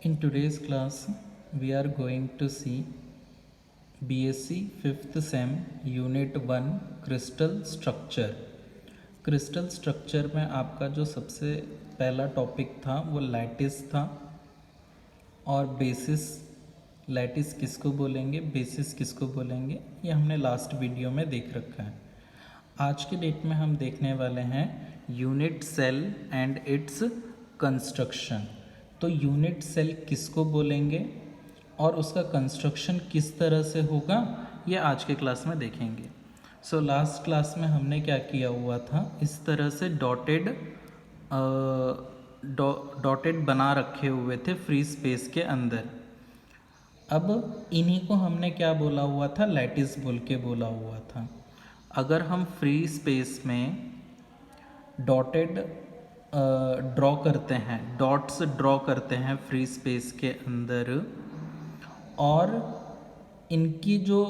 In today's class, we are going to see BSc 5th Sem Unit 1 Crystal Structure. Crystal structure में आपका जो सबसे पहला topic था वो लैटिस था और बेसिस। लैटिस किसको बोलेंगे, बेसिस किसको बोलेंगे, ये हमने लास्ट वीडियो में देख रखा है। आज के डेट में हम देखने वाले हैं unit cell and its construction. तो यूनिट सेल किसको बोलेंगे और उसका कंस्ट्रक्शन किस तरह से होगा, ये आज के क्लास में देखेंगे। सो लास्ट क्लास में हमने क्या किया हुआ था, इस तरह से डॉटेड बना रखे हुए थे फ्री स्पेस के अंदर। अब इन्हीं को हमने क्या बोला हुआ था, लैटिस बोल के बोला हुआ था। अगर हम फ्री स्पेस में डॉटेड ड्रॉ करते हैं, डॉट्स ड्रॉ करते हैं फ्री स्पेस के अंदर, और इनकी जो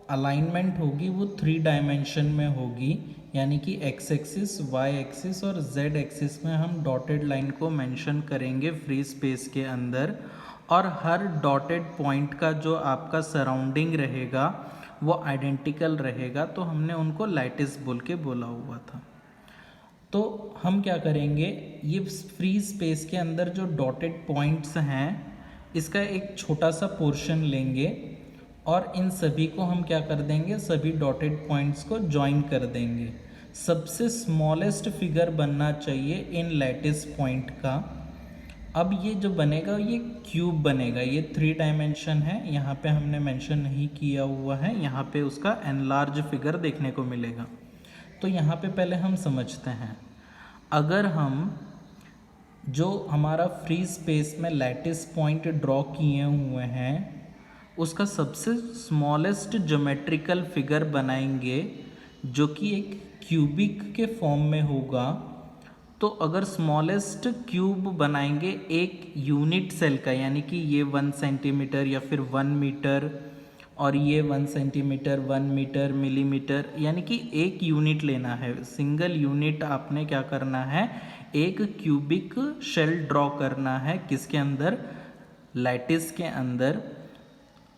अलाइनमेंट होगी वो 3 डायमेंशन में होगी, यानी कि एक्स एक्सिस, वाई एक्सिस और जेड एक्सिस में हम डॉटेड लाइन को मेंशन करेंगे फ्री स्पेस के अंदर। और हर डॉटेड पॉइंट का जो आपका सराउंडिंग रहेगा वो आइडेंटिकल रहेगा, तो हमने उनको लैटिस बोल के बोला हुआ था। तो हम क्या करेंगे, ये फ्री स्पेस के अंदर जो डॉटेड पॉइंट्स हैं इसका एक छोटा सा पोर्शन लेंगे और इन सभी को हम क्या कर देंगे, सभी डॉटेड पॉइंट्स को ज्वाइन कर देंगे। सबसे स्मॉलेस्ट फिगर बनना चाहिए इन लैटिस पॉइंट का। अब ये जो बनेगा ये क्यूब बनेगा, ये 3 डायमेंशन है, यहाँ पे हमने मेंशन नहीं किया हुआ है, यहाँ पे उसका एनलार्ज फिगर देखने को मिलेगा। तो यहाँ पे पहले हम समझते हैं, अगर हम जो हमारा फ्री स्पेस में लैटिस पॉइंट ड्रॉ किए हुए हैं उसका सबसे स्मॉलेस्ट ज्योमेट्रिकल फिगर बनाएंगे जो कि एक क्यूबिक के फॉर्म में होगा। तो अगर स्मॉलेस्ट क्यूब बनाएंगे एक यूनिट सेल का, यानी कि ये 1 सेंटीमीटर या फिर 1 मीटर और ये 1 सेंटीमीटर, 1 मीटर, मिलीमीटर, यानी कि एक यूनिट लेना है, सिंगल यूनिट आपने क्या करना है, एक क्यूबिक शेल ड्रॉ करना है किसके अंदर, लैटिस के अंदर।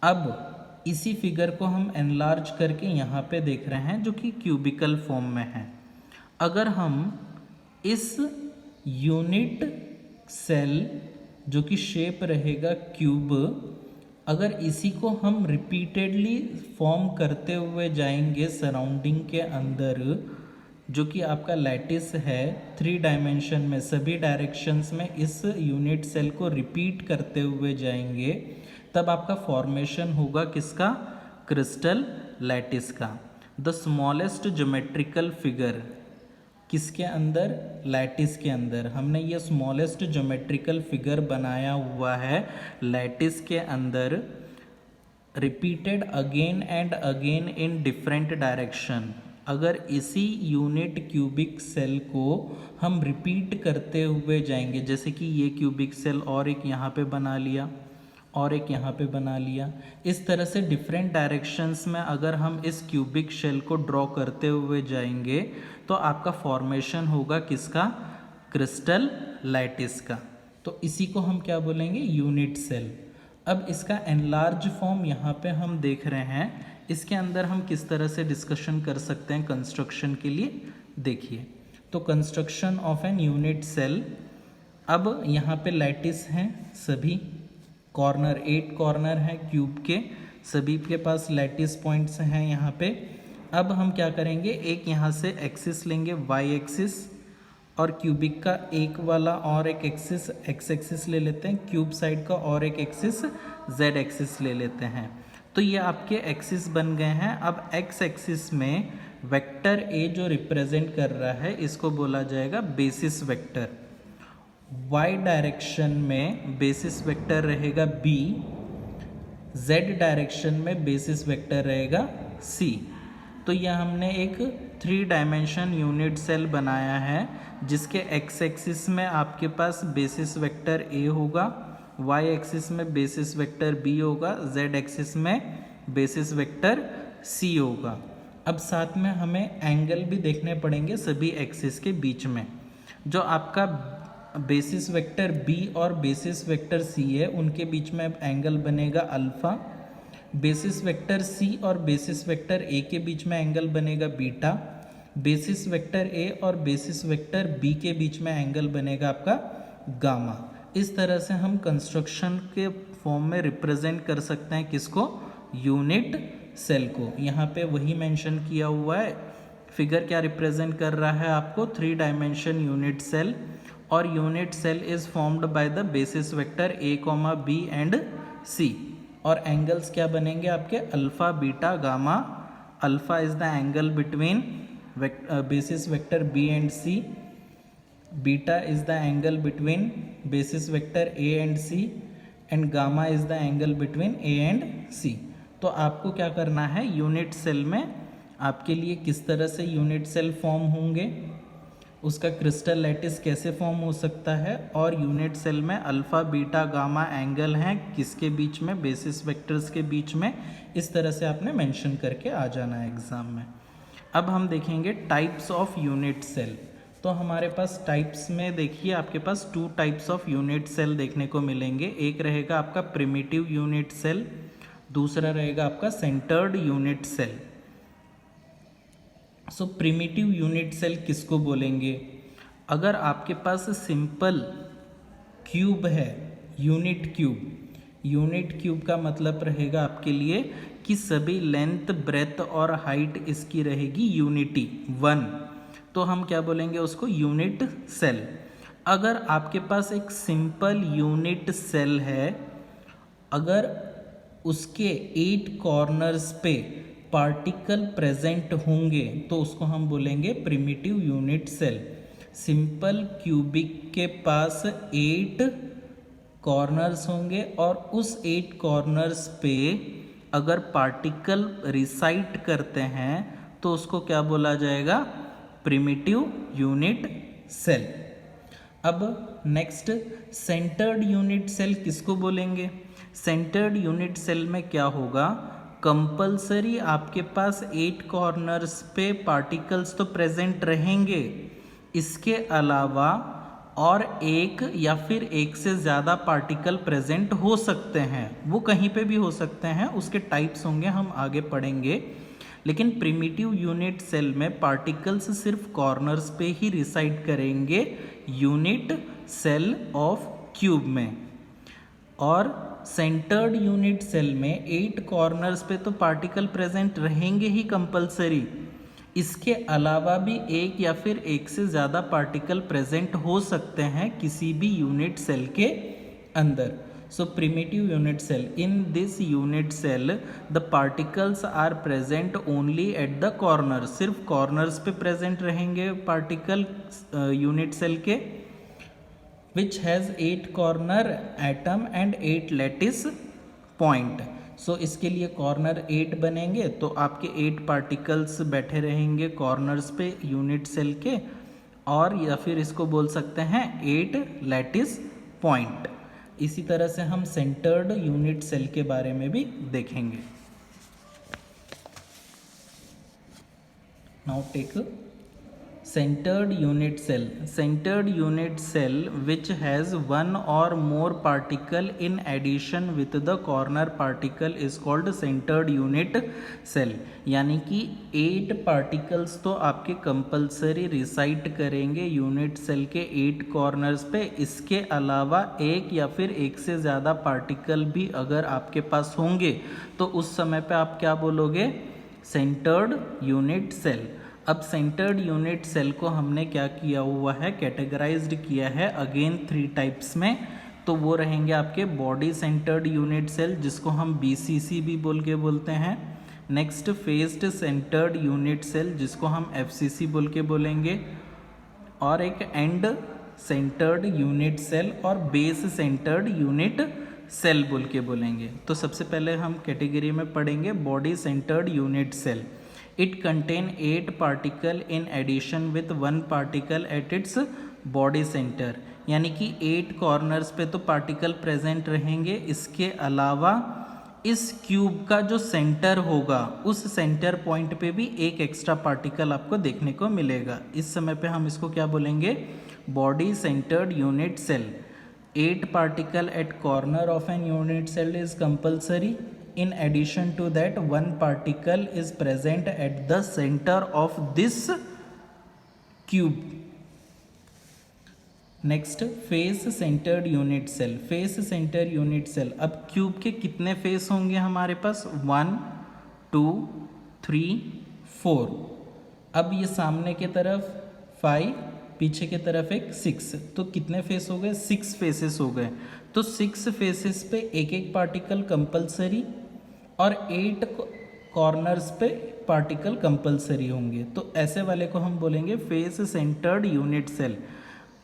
अब इसी फिगर को हम एनलार्ज करके यहाँ पे देख रहे हैं जो कि क्यूबिकल फॉर्म में है। अगर हम इस यूनिट सेल जो कि शेप रहेगा क्यूब, अगर इसी को हम रिपीटेडली फॉर्म करते हुए जाएंगे सराउंडिंग के अंदर, जो कि आपका लैटिस है 3 डायमेंशन में, सभी डायरेक्शंस में इस यूनिट सेल को रिपीट करते हुए जाएंगे, तब आपका फॉर्मेशन होगा किसका, क्रिस्टल लैटिस का। द स्मॉलेस्ट ज्योमेट्रिकल फिगर किसके अंदर, लैटिस के अंदर। हमने ये स्मॉलेस्ट ज्योमेट्रिकल फिगर बनाया हुआ है लैटिस के अंदर, repeated again and again in different direction. अगर इसी यूनिट क्यूबिक सेल को हम रिपीट करते हुए जाएंगे, जैसे कि ये क्यूबिक सेल और एक यहाँ पे बना लिया और एक यहाँ पे बना लिया, इस तरह से डिफरेंट डायरेक्शंस में अगर हम इस क्यूबिक शेल को ड्रॉ करते हुए जाएंगे तो आपका फॉर्मेशन होगा किसका, क्रिस्टल लैटिस का। तो इसी को हम क्या बोलेंगे, यूनिट सेल। अब इसका एनलार्ज फॉर्म यहाँ पे हम देख रहे हैं, इसके अंदर हम किस तरह से डिस्कशन कर सकते हैं कंस्ट्रक्शन के लिए, देखिए। तो construction of an unit cell, अब यहाँ पे लैटिस हैं सभी, कॉर्नर 8 कॉर्नर हैं क्यूब के, सभी के पास लैटिस पॉइंट्स हैं यहाँ पे। अब हम क्या करेंगे, एक यहाँ से एक्सिस लेंगे वाई एक्सिस, और क्यूबिक का एक वाला और एक एक्सिस एक्स एक्सिस ले लेते हैं, क्यूब साइड का और एक एक्सिस जेड एक्सिस ले लेते हैं। तो ये आपके एक्सिस बन गए हैं। अब एक्स एक्सिस में वेक्टर ए जो रिप्रेजेंट कर रहा है इसको बोला जाएगा बेसिस वेक्टर। वाई डायरेक्शन में बेसिस वेक्टर रहेगा बी, जेड डायरेक्शन में बेसिस वेक्टर रहेगा सी। तो यह हमने एक 3 डायमेंशन यूनिट सेल बनाया है जिसके एक्स एक्सिस में आपके पास बेसिस वेक्टर ए होगा, वाई एक्सिस में बेसिस वेक्टर बी होगा, जेड एक्सिस में बेसिस वेक्टर सी होगा। अब साथ में हमें एंगल भी देखने पड़ेंगे सभी एक्सिस के बीच में। जो आपका बेसिस वेक्टर बी और बेसिस वेक्टर सी है, उनके बीच में अब एंगल बनेगा अल्फ़ा। बेसिस वेक्टर सी और बेसिस वेक्टर ए के बीच में एंगल बनेगा बीटा। बेसिस वेक्टर ए और बेसिस वेक्टर बी के बीच में एंगल बनेगा आपका गामा। इस तरह से हम कंस्ट्रक्शन के फॉर्म में रिप्रेजेंट कर सकते हैं किसको, यूनिट सेल को। यहाँ पे वही मेंशन किया हुआ है। फिगर क्या रिप्रेजेंट कर रहा है आपको, 3 डायमेंशन यूनिट सेल, और unit cell is formed by the basis vector A comma B and C. और एंगल्स क्या बनेंगे आपके, alpha beta gamma. Alpha is the angle between basis vector B and C, beta is the angle between basis vector A and C, and gamma is the angle between A and C. तो आपको क्या करना है, unit cell में आपके लिए किस तरह से यूनिट सेल फॉर्म होंगे, उसका क्रिस्टल लैटिस कैसे फॉर्म हो सकता है, और यूनिट सेल में अल्फ़ा बीटा गामा एंगल हैं किसके बीच में, बेसिस वेक्टर्स के बीच में। इस तरह से आपने मेंशन करके आ जाना है एग्ज़ाम में। अब हम देखेंगे टाइप्स ऑफ यूनिट सेल। तो हमारे पास टाइप्स में देखिए आपके पास 2 टाइप्स ऑफ यूनिट सेल देखने को मिलेंगे। एक रहेगा आपका प्रिमिटिव यूनिट सेल, दूसरा रहेगा आपका सेंटर्ड यूनिट सेल। सो प्रिमिटिव यूनिट सेल किसको बोलेंगे, अगर आपके पास सिंपल क्यूब है, यूनिट क्यूब का मतलब रहेगा आपके लिए कि सभी लेंथ ब्रेथ और हाइट इसकी रहेगी यूनिटी 1, तो हम क्या बोलेंगे उसको, यूनिट सेल। अगर आपके पास एक सिंपल यूनिट सेल है, अगर उसके 8 कॉर्नर्स पे पार्टिकल प्रेजेंट होंगे तो उसको हम बोलेंगे primitive unit cell. Simple cubic के पास 8 कॉर्नर्स होंगे और उस 8 कॉर्नर्स पे अगर पार्टिकल रिसाइड करते हैं तो उसको क्या बोला जाएगा, प्रिमिटिव यूनिट सेल। अब नेक्स्ट सेंटर्ड यूनिट सेल किसको बोलेंगे, सेंटर्ड यूनिट सेल में क्या होगा, कंपलसरी आपके पास 8 कॉर्नर्स पे पार्टिकल्स तो प्रेजेंट रहेंगे, इसके अलावा और एक या फिर एक से ज़्यादा पार्टिकल प्रेजेंट हो सकते हैं, वो कहीं पे भी हो सकते हैं, उसके टाइप्स होंगे हम आगे पढ़ेंगे। लेकिन प्रिमिटिव यूनिट सेल में पार्टिकल्स सिर्फ कॉर्नर्स पे ही रिसाइड करेंगे यूनिट सेल ऑफ क्यूब में। और सेंटर्ड यूनिट सेल में 8 कॉर्नर्स पे तो पार्टिकल प्रेजेंट रहेंगे ही कंपलसरी, इसके अलावा भी एक या फिर एक से ज़्यादा पार्टिकल प्रेजेंट हो सकते हैं किसी भी यूनिट सेल के अंदर। So primitive unit cell, in this unit cell the particles are present only at the corner, सिर्फ कॉर्नर्स पे प्रेजेंट रहेंगे पार्टिकल यूनिट सेल के, which has 8 corner atom and 8 lattice point। सो इसके लिए कॉर्नर 8 बनेंगे तो आपके 8 पार्टिकल्स बैठे रहेंगे कॉर्नर्स पे यूनिट सेल के, और या फिर इसको बोल सकते हैं 8 लैटिस पॉइंट। इसी तरह से हम सेंटर्ड यूनिट सेल के बारे में भी देखेंगे। Now take centered unit cell, centered unit cell which has one or more particle in addition with the corner particle is called centered unit cell। यानी कि 8 particles तो आपके कंपलसरी रिसाइड करेंगे यूनिट सेल के 8 कॉर्नर्स पे, इसके अलावा एक या फिर एक से ज़्यादा पार्टिकल भी अगर आपके पास होंगे तो उस समय पे आप क्या बोलोगे, सेंटर्ड यूनिट सेल। अब सेंटर्ड यूनिट सेल को हमने क्या किया हुआ है, कैटेगराइज्ड किया है अगेन 3 टाइप्स में। तो वो रहेंगे आपके बॉडी सेंटर्ड यूनिट सेल जिसको हम BCC भी बोलते हैं, next faced centered unit cell जिसको हम FCC बोल के बोलेंगे, और एक एंड सेंटर्ड यूनिट सेल और बेस सेंटर्ड यूनिट सेल बोल के बोलेंगे। तो सबसे पहले हम कैटेगरी में पढ़ेंगे body centered unit cell. It contain 8 particle in addition with 1 particle at its body center। यानी कि 8 कॉर्नर्स पे तो पार्टिकल प्रेजेंट रहेंगे, इसके अलावा इस क्यूब का जो सेंटर होगा उस सेंटर पॉइंट पे भी एक एक्स्ट्रा पार्टिकल आपको देखने को मिलेगा। इस समय पे हम इसको क्या बोलेंगे, body centered unit cell. 8 particle at corner of an unit cell is compulsory. In addition to that, 1 particle is present at the center of this cube. Next face centered unit cell. Face center unit cell. अब cube के कितने face होंगे हमारे पास? 1 2 3 4. अब ये सामने की तरफ 5, पीछे की तरफ एक 6, तो कितने फेस हो गए? 6 फेसेस हो गए. तो 6 फेसेस पे एक एक पार्टिकल कंपलसरी और 8 कॉर्नर्स पे पार्टिकल कंपलसरी होंगे. तो ऐसे वाले को हम बोलेंगे face centered unit cell.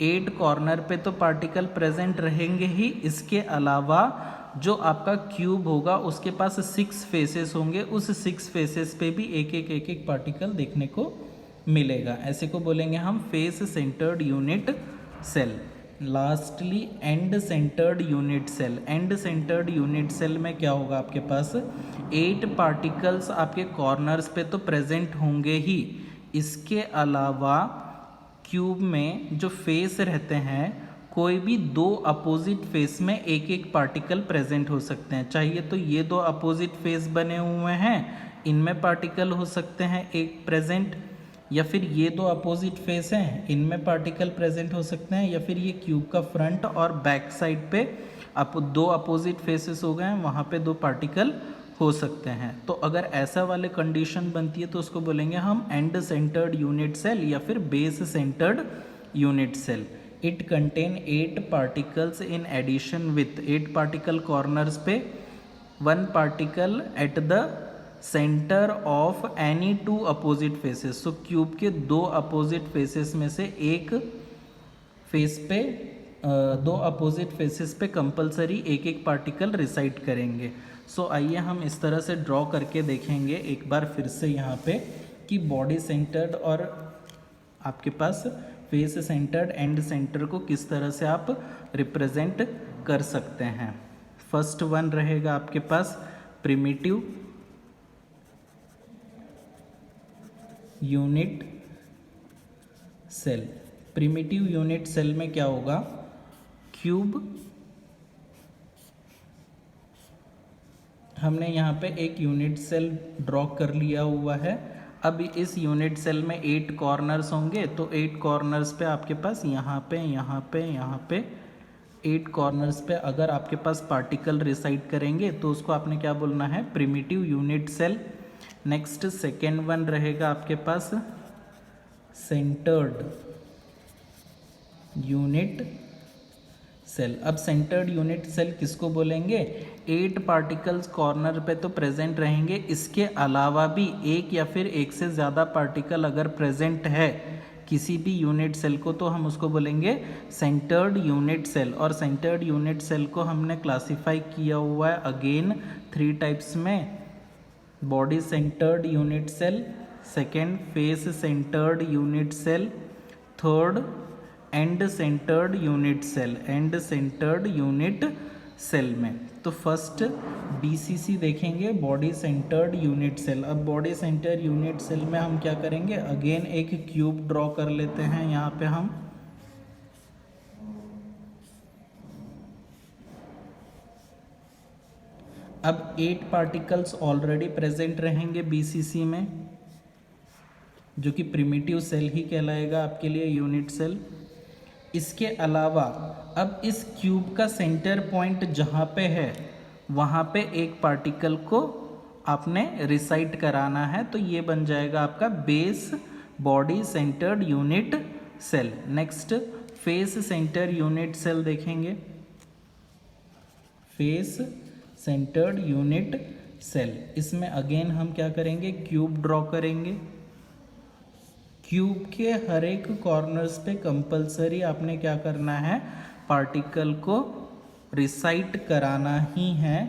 8 corner पे तो पार्टिकल प्रेजेंट रहेंगे ही, इसके अलावा जो आपका क्यूब होगा उसके पास 6 फेसेस होंगे. उस 6 फेसेस पे भी एक एक पार्टिकल देखने को मिलेगा. ऐसे को बोलेंगे हम face centered unit cell. Lastly end centered unit cell. End centered unit cell में क्या होगा? आपके पास 8 पार्टिकल्स आपके कॉर्नर्स पे तो प्रेजेंट होंगे ही, इसके अलावा क्यूब में जो फेस रहते हैं कोई भी 2 अपोजिट फेस में एक एक पार्टिकल प्रेजेंट हो सकते हैं. चाहिए तो ये 2 अपोजिट फेस बने हुए हैं, इनमें पार्टिकल हो सकते हैं एक प्रेजेंट, या फिर ये 2 अपोजिट फेस हैं, इनमें पार्टिकल प्रेजेंट हो सकते हैं, या फिर ये क्यूब का फ्रंट और बैक साइड पे 2 अपोजिट फेसेस हो गए हैं, वहाँ पे 2 पार्टिकल हो सकते हैं. तो अगर ऐसा वाले कंडीशन बनती है तो उसको बोलेंगे हम एंड सेंटर्ड यूनिट सेल या फिर base centered unit cell. It contain 8 particles in addition with 8 particle corners पे, 1 particle at the center of any 2 opposite faces. So cube के 2 अपोजिट फेसेस में से एक फेस पे 2 अपोजिट फेसेस पे compulsory एक एक पार्टिकल रिसाइड करेंगे. सो आइए हम इस तरह से ड्रॉ करके देखेंगे एक बार फिर से यहाँ पे कि बॉडी सेंटर्ड और आपके पास फेस सेंटर्ड एंड सेंटर को किस तरह से आप रिप्रेजेंट कर सकते हैं. फर्स्ट वन रहेगा आपके पास primitive unit cell. Primitive unit cell में क्या होगा? क्यूब हमने यहाँ पे एक यूनिट सेल ड्रॉ कर लिया हुआ है. अब इस यूनिट सेल में 8 कॉर्नर्स होंगे, तो 8 कॉर्नर्स पे आपके पास यहाँ पे 8 कॉर्नर्स पे अगर आपके पास पार्टिकल रिसाइड करेंगे तो उसको आपने क्या बोलना है? Primitive unit cell. Next second one रहेगा आपके पास सेंटर्ड यूनिट सेल. अब सेंटर्ड यूनिट सेल किसको बोलेंगे? 8 पार्टिकल्स कॉर्नर पे तो प्रेजेंट रहेंगे, इसके अलावा भी एक या फिर एक से ज़्यादा पार्टिकल अगर प्रेजेंट है किसी भी यूनिट सेल को तो हम उसको बोलेंगे सेंटर्ड यूनिट सेल. और सेंटर्ड यूनिट सेल को हमने क्लासीफाई किया हुआ है अगेन 3 टाइप्स में. Body centered unit cell, second face centered unit cell, third end centered unit cell. End centered unit cell में तो फर्स्ट BCC देखेंगे, बॉडी सेंटर्ड यूनिट सेल. अब बॉडी सेंटर्ड यूनिट सेल में हम क्या करेंगे? अगेन एक क्यूब ड्रॉ कर लेते हैं यहाँ पे हम. अब 8 पार्टिकल्स ऑलरेडी प्रेजेंट रहेंगे BCC में, जो कि प्रिमिटिव सेल ही कहलाएगा आपके लिए यूनिट सेल. इसके अलावा अब इस क्यूब का सेंटर पॉइंट जहाँ पे है वहाँ पे एक पार्टिकल को आपने रिसाइड कराना है, तो ये बन जाएगा आपका base body centered unit cell. Next face center unit cell देखेंगे. फेस सेंटर्ड यूनिट सेल, इसमें अगेन हम क्या करेंगे? क्यूब ड्रॉ करेंगे. क्यूब के हर एक कॉर्नर्स पे कंपलसरी आपने क्या करना है? पार्टिकल को रिसाइट कराना ही है,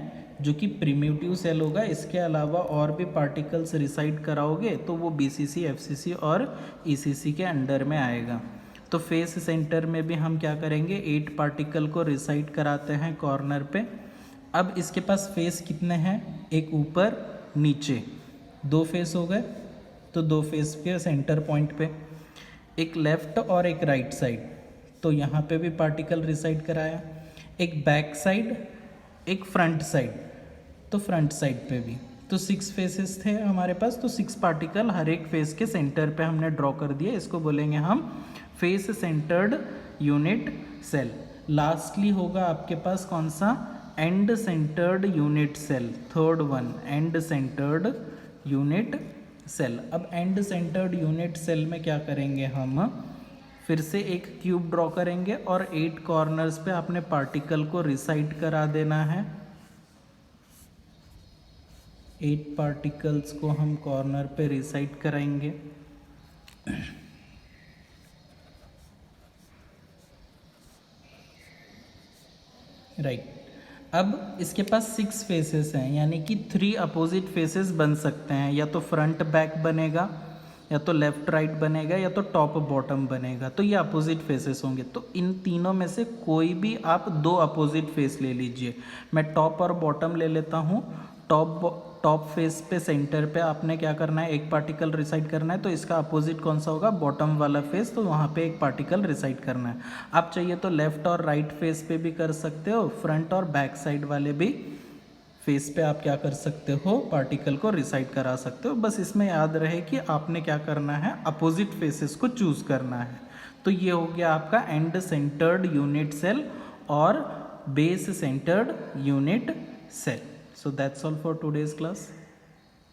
जो कि प्रिमिटिव सेल होगा. इसके अलावा और भी पार्टिकल्स रिसाइट कराओगे तो वो BCC, FCC और ECC के अंडर में आएगा. तो फेस सेंटर में भी हम क्या करेंगे? 8 पार्टिकल को रिसाइट कराते हैं कॉर्नर पे. अब इसके पास फेस कितने हैं? एक ऊपर नीचे 2 फेस हो गए, तो 2 फेस के सेंटर पॉइंट पे एक लेफ्ट और एक राइट साइड, तो यहाँ पे भी पार्टिकल रिसाइड कराया, एक बैक साइड एक फ्रंट साइड, तो फ्रंट साइड पे भी। तो 6 फेसेस थे हमारे पास, तो 6 पार्टिकल हर एक फेस के सेंटर पे हमने ड्रॉ कर दिया। इसको बोलेंगे हम face centered unit cell. Lastly होगा आपके पास कौन सा, end centered unit cell, third one end centered unit cell. अब एंड सेंटर्ड यूनिट सेल में क्या करेंगे हम, फिर से एक क्यूब ड्रॉ करेंगे और 8 कॉर्नर्स पे आपने पार्टिकल को रिसाइड करा देना है। 8 पार्टिकल्स को हम कॉर्नर पे रिसाइड कराएंगे। राइट, अब इसके पास 6 फेसेस हैं, यानी कि 3 अपोजिट फेसेस बन सकते हैं, या तो फ्रंट बैक बनेगा, या तो लेफ्ट राइट बनेगा, या तो टॉप बॉटम बनेगा। तो ये अपोजिट फेसेस होंगे। तो इन तीनों में से कोई भी आप 2 अपोजिट फेस ले लीजिए। मैं टॉप और बॉटम ले लेता हूँ। टॉप फेस पे सेंटर पे आपने क्या करना है, एक पार्टिकल रिसाइड करना है, तो इसका अपोजिट कौन सा होगा, बॉटम वाला फेस, तो वहाँ पे एक पार्टिकल रिसाइड करना है। आप चाहिए तो लेफ्ट और राइट फेस पे भी कर सकते हो, फ्रंट और बैक साइड वाले भी फेस पे आप क्या कर सकते हो, पार्टिकल को रिसाइड करा सकते हो। बस इसमें याद रहे कि आपने क्या करना है, अपोजिट फेसेस को चूज करना है। तो ये हो गया आपका एंड सेंटर्ड यूनिट सेल और base centered unit cell. So that's all for today's class.